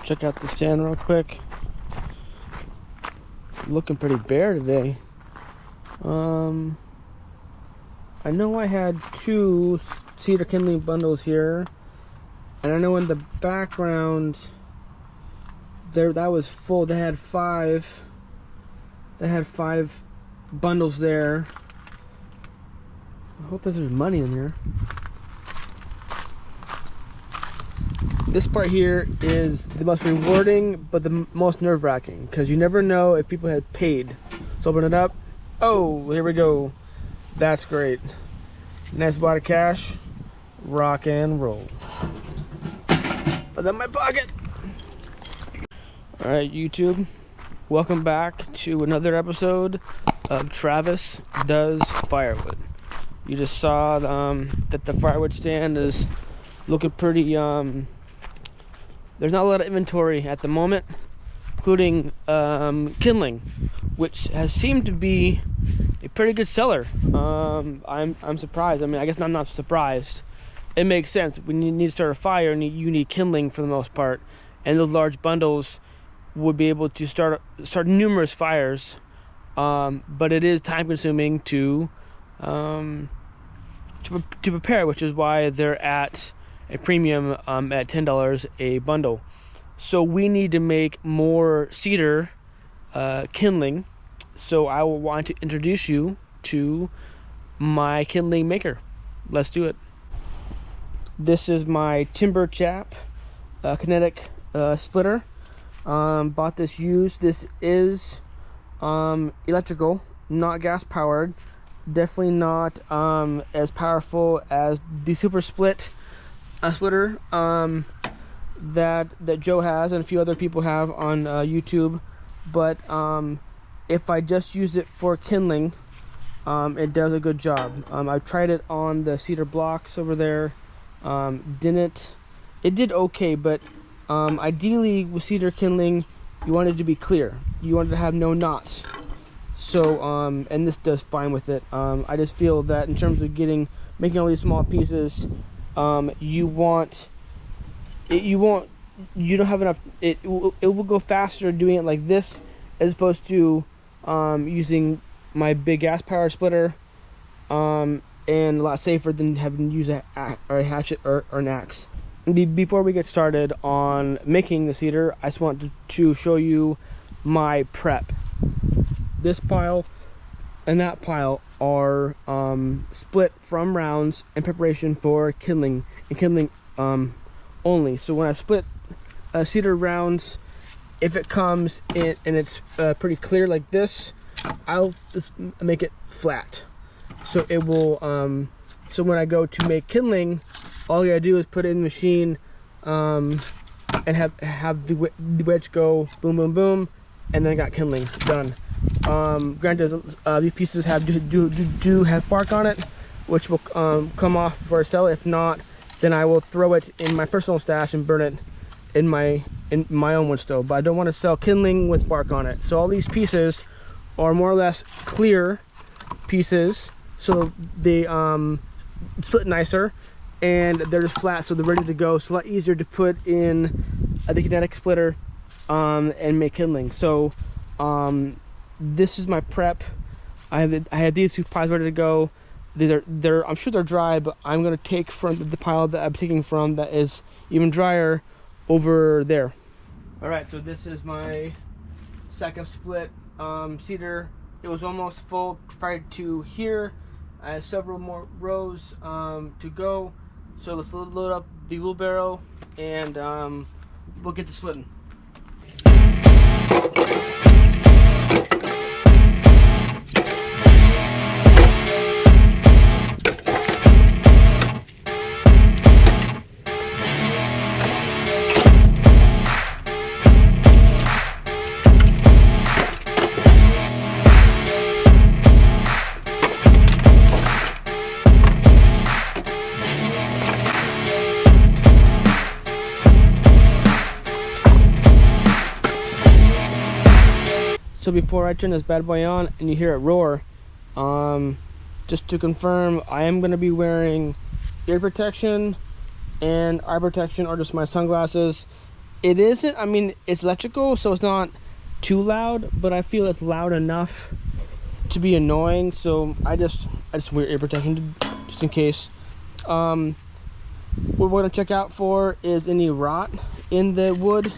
Check out the stand real quick. Looking pretty bare today. I know I had 2 cedar kindling bundles here, and I know in the background there that was full. They had 5 bundles there. I hope there's money in there. This part here is the most rewarding, but the most nerve-wracking, because you never know if people had paid. So open it up. Oh, here we go. That's great. Nice wad of cash. Rock and roll. Put that in my pocket. All right, YouTube. Welcome back to another episode of Travis Does Firewood. You just saw that the firewood stand is looking pretty. There's not a lot of inventory at the moment, including kindling, which has seemed to be a pretty good seller. I'm surprised. I mean, I guess I'm not surprised. It makes sense. When you need to start a fire, you need kindling for the most part, and those large bundles would be able to start numerous fires. But it is time consuming to prepare, which is why they're at a premium at $10 a bundle. So we need to make more cedar kindling. So I will want to introduce you to my kindling maker. Let's do it. This is my Timber Chap Kinetic splitter. Bought this used. This is electrical, not gas powered. Definitely not as powerful as the Super Split splitter that Joe has and a few other people have on YouTube. But if I just use it for kindling, it does a good job. I've tried it on the cedar blocks over there. It did okay, but ideally with cedar kindling, you want it to be clear. You want it to have no knots. So and this does fine with it. I just feel that in terms of making all these small pieces, you don't have enough. It will go faster doing it like this as opposed to using my big gas power splitter, and a lot safer than having to use a hatchet or an axe. Before we get started on making the cedar, I just want to show you my prep. This pile and that pile are split from rounds in preparation for kindling and kindling only. So when I split cedar rounds, if it comes in and it's pretty clear like this, I'll just make it flat. So it will. So when I go to make kindling, all you gotta do is put it in the machine and have the wedge go boom, boom, boom, and then I got kindling done. Granted, these pieces do have bark on it, which will come off before I sell it. If not, then I will throw it in my personal stash and burn it in my own wood stove. But I don't want to sell kindling with bark on it. So all these pieces are more or less clear pieces, so they split nicer, and they're just flat, so they're ready to go. It's a lot easier to put in the Kinetic splitter and make kindling. So this is my prep. I have these 2 piles ready to go. I'm sure they're dry, but I'm gonna take from the pile that I'm taking from that is even drier over there. All right, so this is my sack of split cedar. It was almost full prior to here. I have several more rows to go. So let's load up the wheelbarrow and we'll get to splitting. So before I turn this bad boy on and you hear it roar, just to confirm, I am going to be wearing ear protection and eye protection, or just my sunglasses, It isn't, I mean, it's electrical, so it's not too loud, but I feel it's loud enough to be annoying, so I just wear ear protection just in case. What we're gonna check out for is any rot in the wood,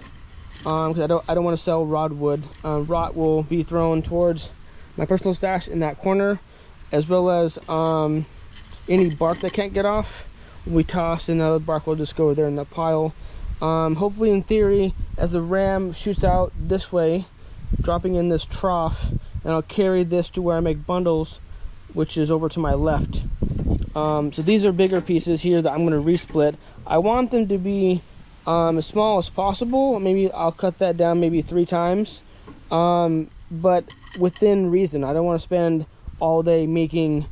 because I don't want to sell rot wood. Rot will be thrown towards my personal stash in that corner, as well as any bark that can't get off we toss, and the bark will just go there in the pile. Hopefully, in theory, as the ram shoots out this way, dropping in this trough, and I'll carry this to where I make bundles, which is over to my left. So these are bigger pieces here that I'm going to resplit. I want them to be as small as possible. Maybe I'll cut that down maybe 3 times, but within reason. I don't want to spend all day making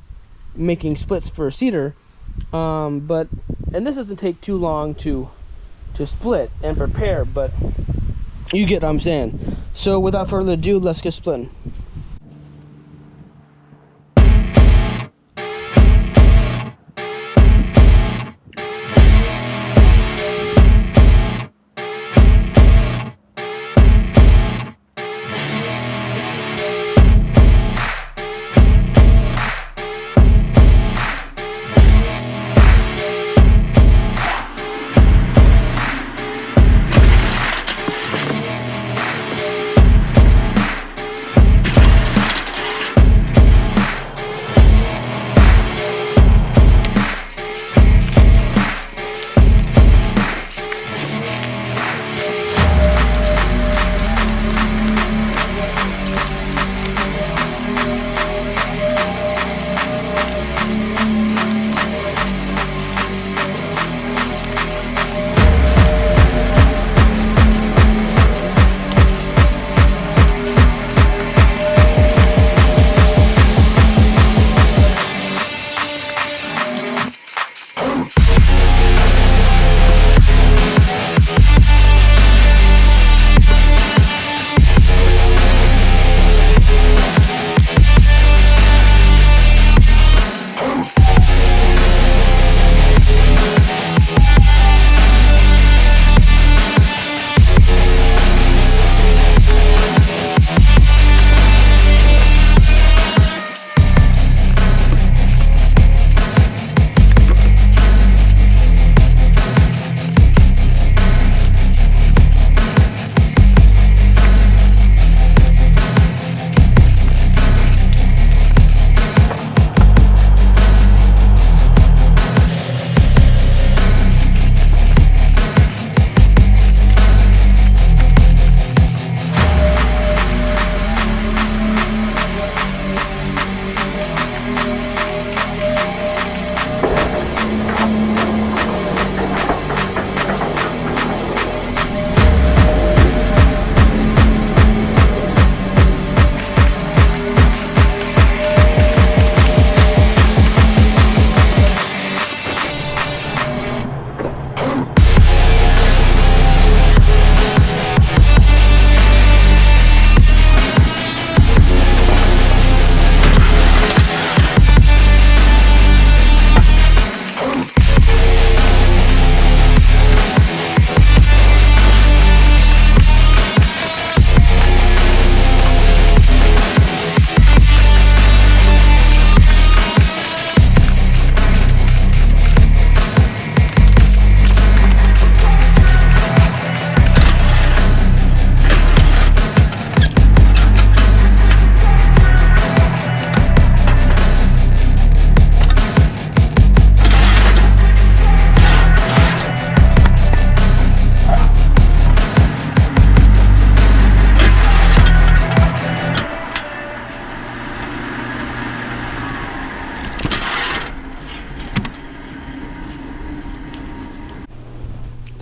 splits for cedar, and this doesn't take too long to split and prepare, but you get what I'm saying. So without further ado, let's get splitting.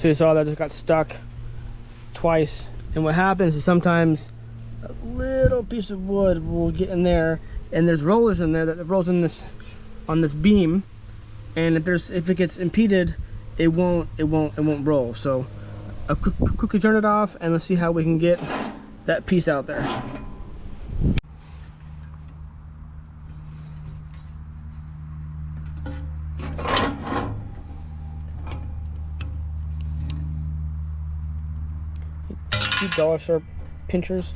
So you saw that just got stuck twice, and what happens is sometimes a little piece of wood will get in there, and there's rollers in there that rolls in this on this beam, and if it gets impeded, it won't roll. So I'll quickly turn it off, and let's see how we can get that piece out there. cheap dollar store pinchers.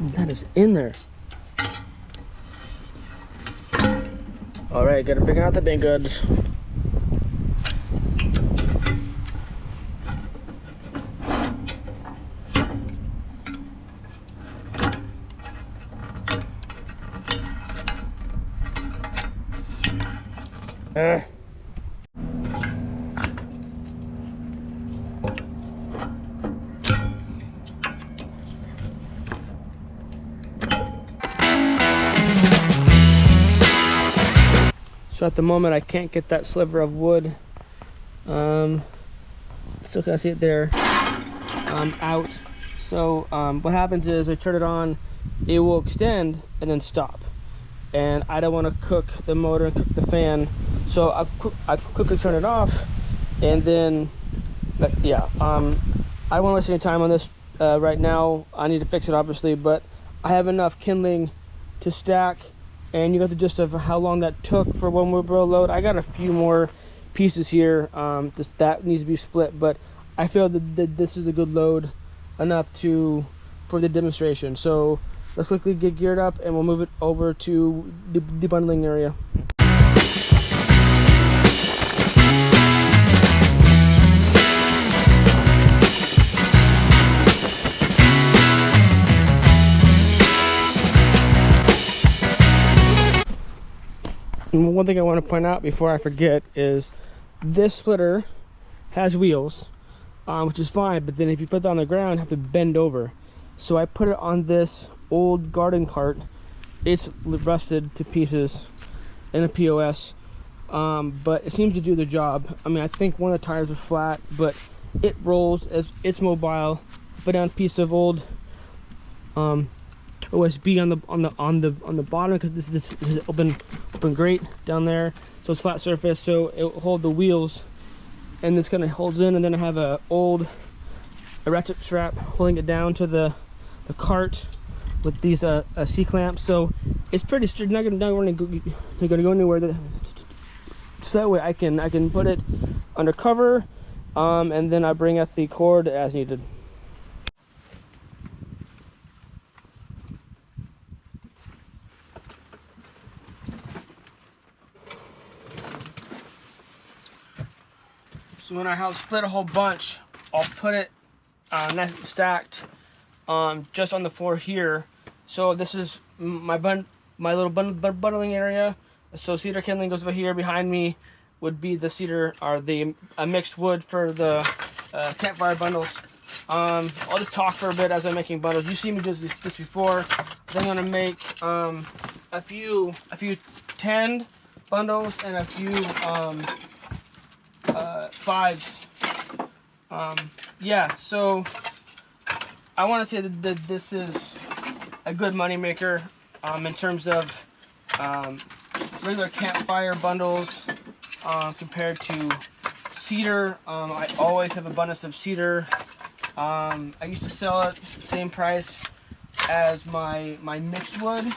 That is in there. All right, gotta bring out the big goods. So at the moment I can't get that sliver of wood. Still can't see it there. Out. So what happens is I turn it on, it will extend and then stop. And I don't want to cook the motor and cook the fan, so I quickly turn it off, and then yeah, I don't want to waste any time on this right now. I need to fix it obviously, but I have enough kindling to stack, and you got the gist of how long that took for one wheelbarrow load. I got a few more pieces here that needs to be split, but I feel that this is a good load enough for the demonstration. So let's quickly get geared up and we'll move it over to the bundling area. And one thing I want to point out before I forget is this splitter has wheels, which is fine, but then if you put it on the ground, you have to bend over. So I put it on this old garden cart. It's rusted to pieces in a POS, but it seems to do the job. I mean, I think one of the tires was flat, but it rolls as it's mobile. Put down a piece of old OSB on the bottom, because this is open grate down there, so it's flat surface, so it will hold the wheels, and this kind of holds in. And then I have a ratchet strap holding it down to the cart with these C clamps, so it's pretty strict. Not gonna go anywhere. So that way I can put it under cover, and then I bring out the cord as needed. So when I have split a whole bunch, I'll put it nice and stacked just on the floor here. So this is my little bundling area. So cedar kindling goes over here. Behind me would be the cedar, or the mixed wood for the campfire bundles. I'll just talk for a bit as I'm making bundles. You see me do this before. I'm gonna make a few 10 bundles and a few 5s. Yeah, so I want to say that this is a good money maker in terms of regular campfire bundles compared to cedar. I always have abundance of cedar. I used to sell it the same price as my mixed wood,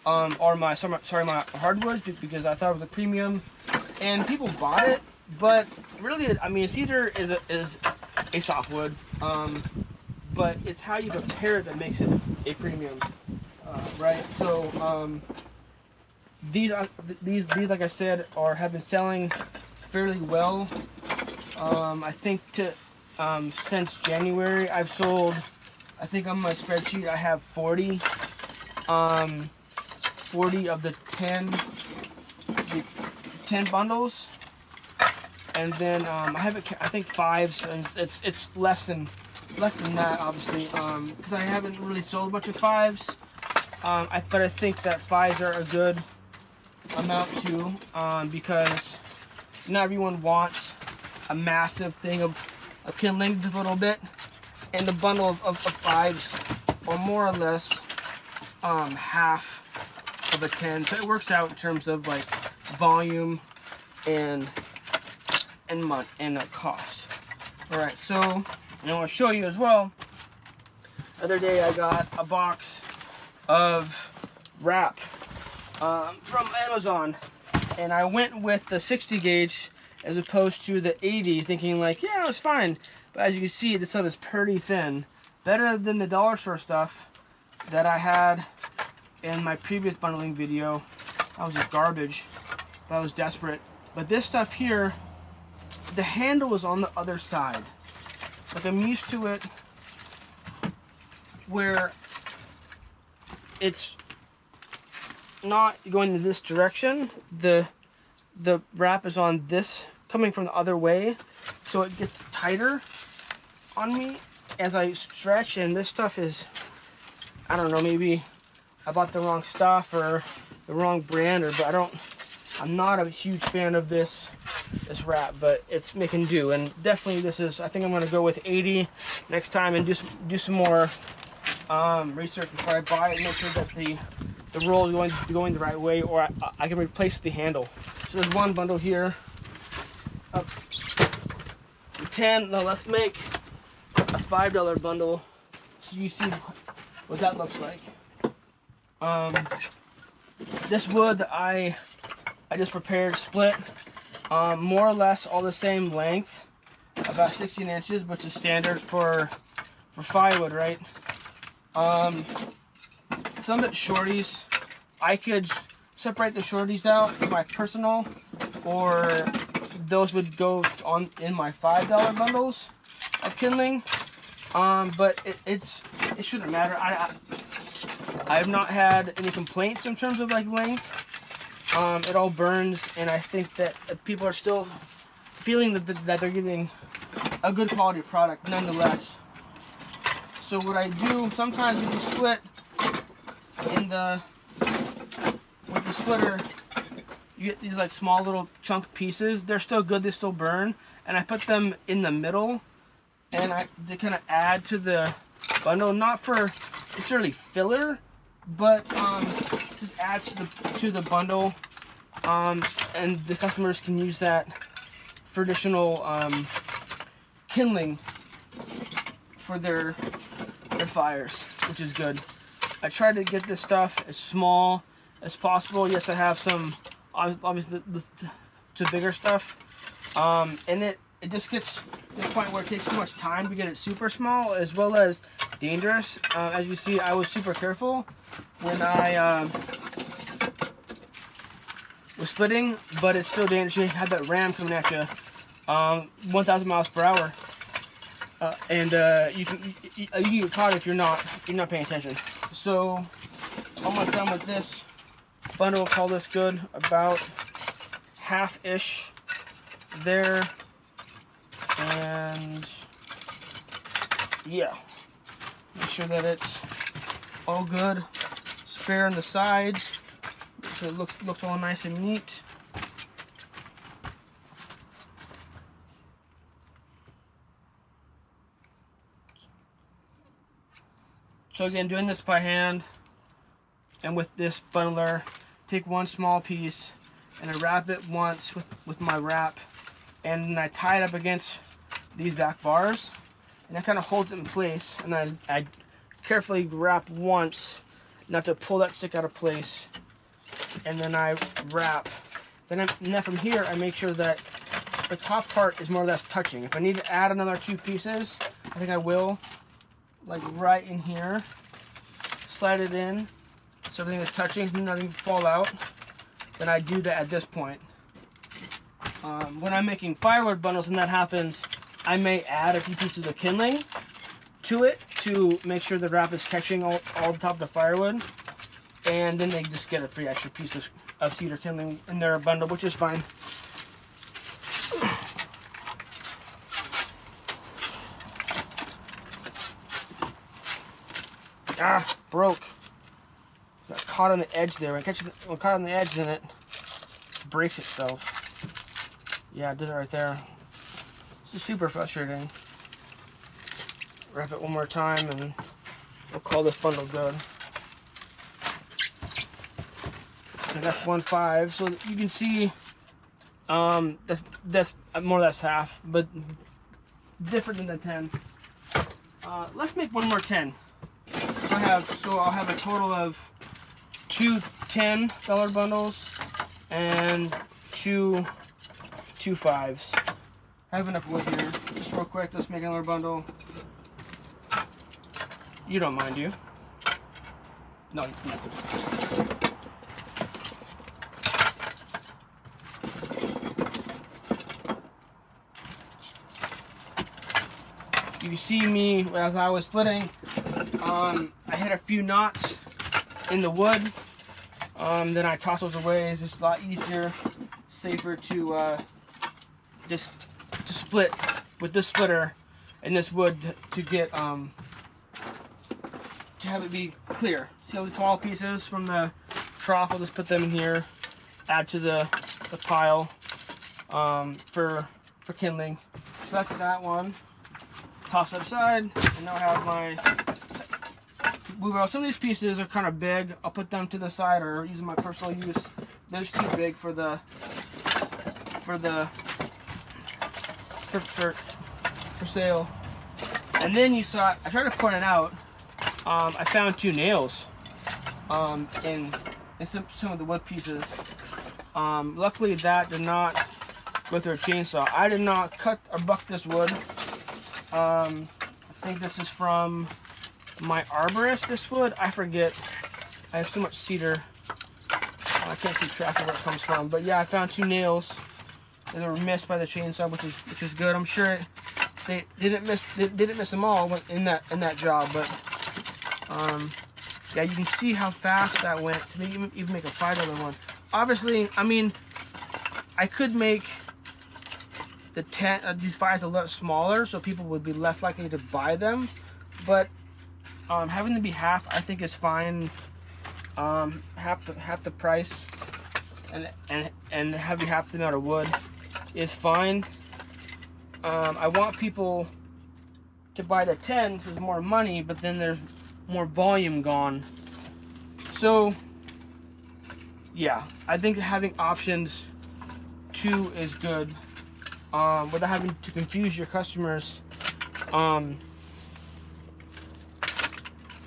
or my hardwood, because I thought it was a premium, and people bought it. But really, I mean, cedar is a softwood, but it's how you prepare it that makes it a premium, right? So these like I said have been selling fairly well. I think since January I've sold, I think on my spreadsheet I have 40 of the 10 bundles. And then I think 5s, and it's less than that, obviously, because I haven't really sold a bunch of 5s. But I think that 5s are a good amount too, because not everyone wants a massive thing of kindling, just a little bit, and the bundle of 5s are more or less half of a 10. So it works out in terms of like volume and cost. All right, so I want to show you as well. The other day I got a box of wrap from Amazon, and I went with the 60 gauge as opposed to the 80, thinking like, yeah, it was fine. But as you can see, this stuff is pretty thin. Better than the dollar store stuff that I had in my previous bundling video. That was just garbage. I was desperate. But this stuff here, the handle is on the other side. Like, I'm used to it where it's not going in this direction. The wrap is on this, coming from the other way, so it gets tighter on me as I stretch. And this stuff is, I don't know, maybe I bought the wrong stuff or the wrong brand, but I'm not a huge fan of this wrap, but it's making do. And definitely this is, I think I'm gonna go with 80 next time and do some more research before I buy it, make sure that the roll is going the right way, or I can replace the handle. So there's one bundle here of 10. Now let's make a $5 bundle so you see what that looks like. This wood that I just prepared, split, more or less all the same length, about 16 inches, which is standard for firewood, right? Some of it shorties. I could separate the shorties out for my personal, or those would go on in my $5 bundles of kindling. But it shouldn't matter. I have not had any complaints in terms of like length. It all burns, and I think that people are still feeling that they're getting a good quality product nonetheless. So what I do sometimes if you split with the splitter, you get these like small little chunk pieces. They're still good, they still burn, and I put them in the middle, and they kind of add to the bundle, not for necessarily filler, but just adds to the bundle, and the customers can use that for additional kindling for their fires, which is good. I try to get this stuff as small as possible. Yes, I have some obviously to bigger stuff, and it just gets to the point where it takes too much time to get it super small, as well as dangerous. As you see, I was super careful when I was splitting, but it's still dangerous. You have that ram coming at you, 1,000 miles per hour, and you can get caught if you're not paying attention. So almost done with this bundle. We'll call this good, about half-ish there, and yeah, make sure that it's all good. Spare on the sides, so it looks all nice and neat. So again, doing this by hand, and with this bundler, take one small piece and I wrap it once with my wrap, and then I tie it up against these back bars, and that kind of holds it in place. And then I carefully wrap once, not to pull that stick out of place, and then I wrap. Then from here, I make sure that the top part is more or less touching. If I need to add another 2 pieces, I think I will, like right in here. Slide it in so everything is touching, nothing fall out. Then I do that at this point. When I'm making firewood bundles and that happens, I may add a few pieces of kindling to it to make sure the wrap is catching all the top of the firewood, and then they just get a free extra piece of cedar kindling in their bundle, which is fine. Ah, broke. Got caught on the edge there. When caught on the edge, then it breaks itself. Yeah, it did it right there. This is super frustrating. Wrap it one more time, and we'll call this bundle good. So that's 1.5. So you can see, that's more or less half, but different than the 10. Let's make one more 10. I'll have a total of 2 $10 bundles and 2 5s. I have enough wood here. Just real quick, let's make another bundle. You don't mind, do you? No, no. You see me as I was splitting. I hit a few knots in the wood. Then I toss those away. It's just a lot easier, safer to just to split with this splitter and this wood to get to have it be clear. See all the small pieces from the trough? I'll just put them in here, add to the pile for kindling. So that's that one. Toss that aside, and now I have my move out. Some of these pieces are kind of big. I'll put them to the side or using my personal use. They're just too big for sale. And then you saw, I tried to point it out. I found 2 nails in some of the wood pieces. Luckily that did not go through a chainsaw. I did not cut or buck this wood. I think this is from my arborist, this wood. I forget. I have so much cedar. I can't keep track of where it comes from. But yeah, I found 2 nails that were missed by the chainsaw, which is good. I'm sure they didn't miss them all in that job. But yeah, you can see how fast that went to even make a $5 one. Obviously, I mean, I could make these 5s a lot smaller, so people would be less likely to buy them. But having them be half, I think, is fine. Half the price, and having half the amount of wood is fine. I want people to buy the 10 because there's more money, but then there's more volume gone. So yeah, I think having options 2 is good. Without having to confuse your customers,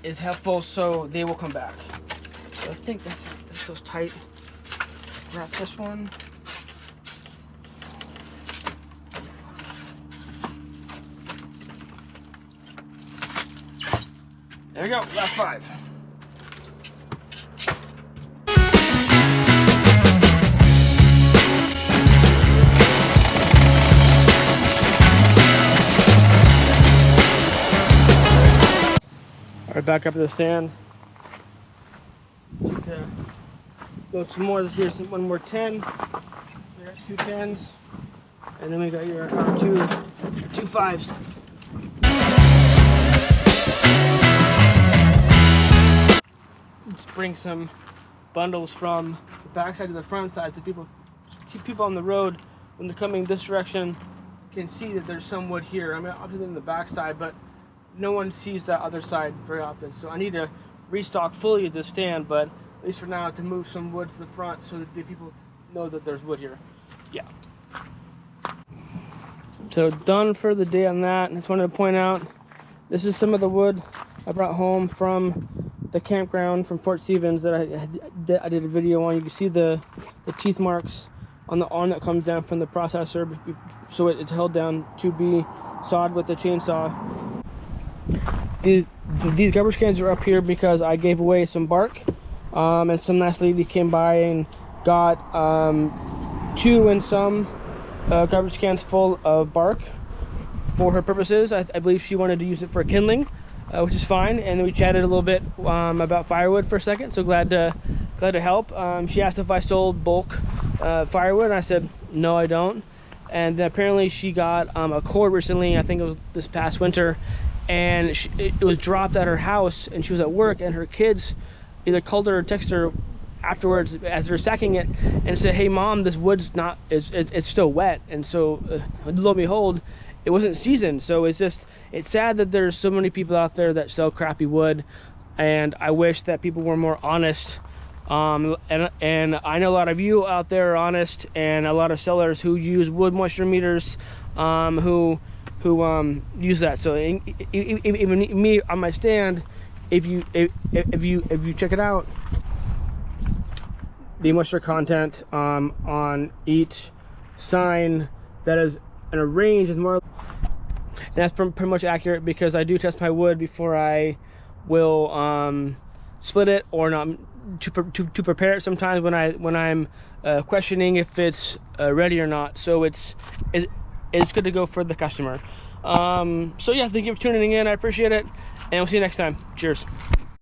is helpful, so they will come back. So I think that feels tight. Wrap this one. There we go, last 5. Alright, back up to the stand. Okay. Go some more. Here's one more 10. So we got 2 10s, and then we got your 2 5s. Let's bring some bundles from the back side to the front side, so people on the road when they're coming this direction can see that there's some wood here. I mean, obviously in the back side, but no one sees that other side very often. So I need to restock fully at this stand, but at least for now, to move some wood to the front so that the people know that there's wood here. Yeah. So done for the day on that. I just wanted to point out, this is some of the wood I brought home from the campground from Fort Stevens that I did a video on. You can see the teeth marks on the arm that comes down from the processor, so it's held down to be sawed with a chainsaw. These garbage cans are up here because I gave away some bark, and some nice lady came by and got 2 and some garbage cans full of bark for her purposes. I believe she wanted to use it for kindling, which is fine. And we chatted a little bit about firewood for a second, so glad to help. She asked if I sold bulk firewood, and I said no, I don't. And then apparently she got a cord recently, I think it was this past winter, and it was dropped at her house, and she was at work, and her kids either called her or texted her afterwards as they're stacking it and said, "Hey mom, this wood's not, it's still wet." And so lo and behold, it wasn't seasoned. So it's sad that there's so many people out there that sell crappy wood, and I wish that people were more honest. And I know a lot of you out there are honest, and a lot of sellers who use wood moisture meters, who use that. So even me on my stand, if you check it out, the moisture content on each sign that is in a range is more, and that's pretty much accurate, because I do test my wood before I will split it or not, to prepare it sometimes when I'm questioning if it's ready or not. So it's good to go for the customer. So yeah, thank you for tuning in. I appreciate it, and we'll see you next time. Cheers.